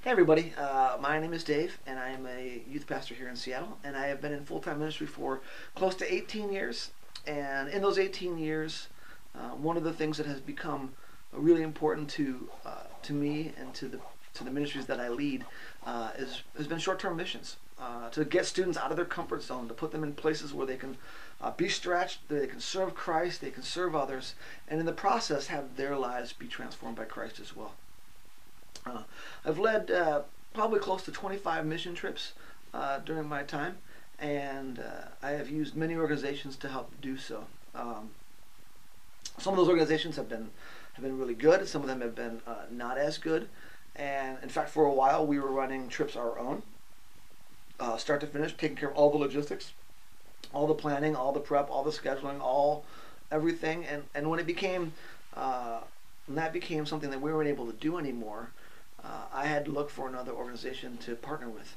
Hey everybody, my name is Dave, and I am a youth pastor here in Seattle, and I have been in full-time ministry for close to 18 years. And in those 18 years, one of the things that has become really important to me and to the ministries that I lead has been short-term missions. To get students out of their comfort zone, to put them in places where they can be stretched, they can serve Christ, they can serve others, and in the process have their lives be transformed by Christ as well. I've led probably close to 25 mission trips during my time, and I have used many organizations to help do so. Some of those organizations have been really good. Some of them have been not as good. And in fact, for a while, we were running trips our own, start to finish, taking care of all the logistics, all the planning, all the prep, all the scheduling, all everything. And when it became when that became something that we weren't able to do anymore, I had to look for another organization to partner with,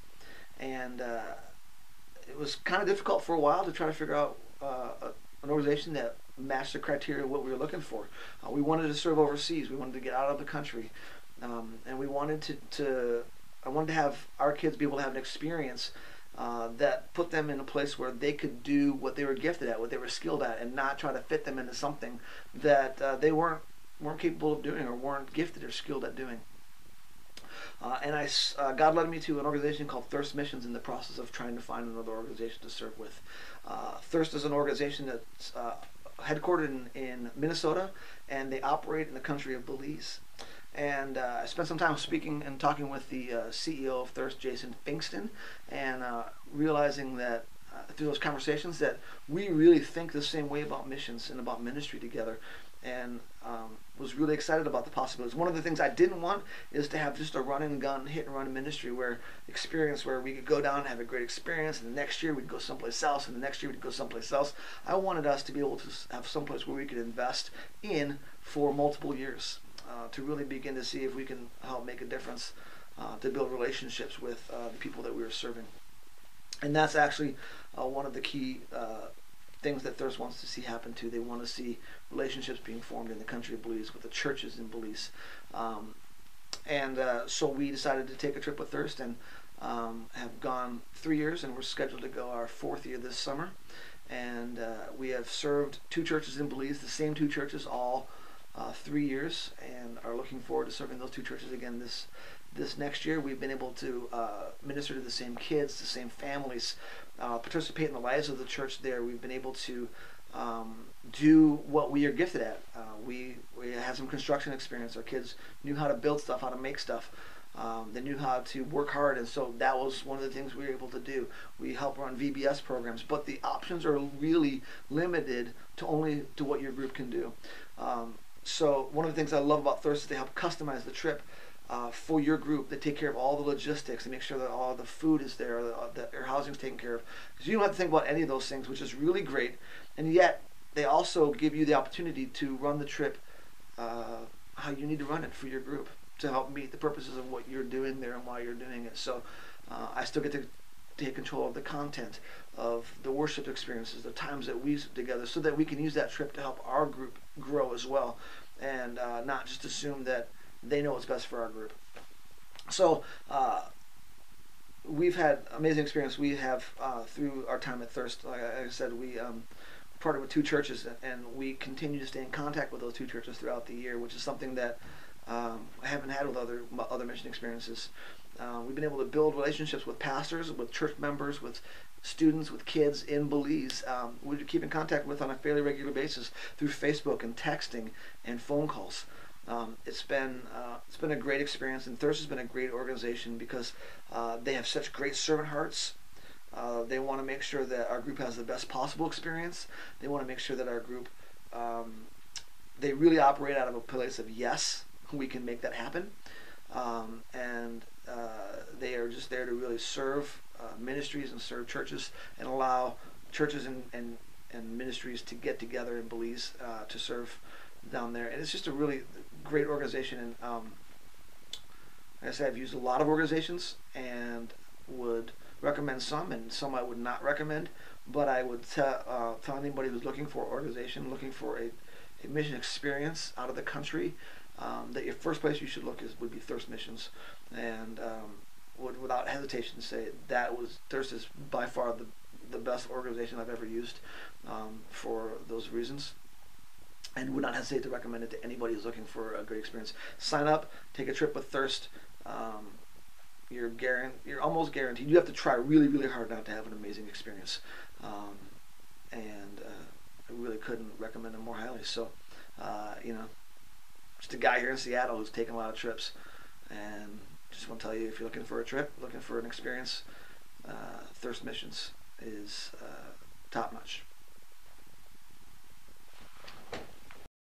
and it was kind of difficult for a while to try to figure out an organization that matched the criteria of what we were looking for. We wanted to serve overseas. We wanted to get out of the country, and we wanted I wanted to have our kids be able to have an experience that put them in a place where they could do what they were gifted at, what they were skilled at, and not try to fit them into something that they weren't capable of doing or weren't gifted or skilled at doing. God led me to an organization called Thirst Missions in the process of trying to find another organization to serve with. Thirst is an organization that's headquartered in Minnesota, and they operate in the country of Belize. And I spent some time speaking and talking with the CEO of Thirst, Jason Finkston, and realizing that through those conversations that we really think the same way about missions and about ministry together, and was really excited about the possibilities. One of the things I didn't want is to have just a run and gun, hit and run ministry where we could go down and have a great experience, and the next year we'd go someplace else, and the next year we'd go someplace else. I wanted us to be able to have someplace where we could invest in for multiple years, to really begin to see if we can help make a difference, to build relationships with the people that we were serving. And that's actually one of the key things that Thirst wants to see happen too. They want to see relationships being formed in the country of Belize with the churches in Belize. So we decided to take a trip with Thirst, and have gone 3 years, and we're scheduled to go our 4th year this summer. And we have served 2 churches in Belize, the same 2 churches, all 3 years, and are looking forward to serving those 2 churches again this next year. We've been able to minister to the same kids, the same families, participate in the lives of the church there. We've been able to do what we are gifted at. We had some construction experience. Our kids knew how to build stuff, how to make stuff. They knew how to work hard, and so that was one of the things we were able to do. We help run VBS programs, but the options are really limited to what your group can do. So one of the things I love about Thirst is they help customize the trip for your group. They take care of all the logistics. They make sure that all the food is there, that your housing is taken care of. Because you don't have to think about any of those things, which is really great. And yet, they also give you the opportunity to run the trip how you need to run it for your group to help meet the purposes of what you're doing there and why you're doing it. So I still get to take control of the content of the worship experiences, the times that we sit together, so that we can use that trip to help our group grow as well, and not just assume that they know what's best for our group. So we've had amazing experience. We have through our time at Thirst, like I said, we partnered with 2 churches, and we continue to stay in contact with those 2 churches throughout the year, which is something that I haven't had with other mission experiences. We've been able to build relationships with pastors, with church members, with students, with kids in Belize. We keep in contact with on a fairly regular basis through Facebook and texting and phone calls. It's been a great experience, and Thirst has been a great organization because they have such great servant hearts. They want to make sure that our group has the best possible experience. They want to make sure that our group, they really operate out of a place of yes, we can make that happen. They are just there to really serve ministries and serve churches, and allow churches and ministries to get together in Belize to serve down there. And it's just a really great organization. And like I said, I've used a lot of organizations and would recommend some, and some I would not recommend. But I would tell anybody who's looking for an organization, looking for a mission experience out of the country, that your first place you should look would be Thirst Missions, and would without hesitation say Thirst is by far the best organization I've ever used for those reasons, and would not hesitate to recommend it to anybody who's looking for a great experience. Sign up, take a trip with Thirst. You're almost guaranteed. You have to try really, really hard not to have an amazing experience, and I really couldn't recommend them more highly. So, just a guy here in Seattle who's taken a lot of trips, and just want to tell you, if you're looking for a trip, looking for an experience, Thirst Missions is top notch.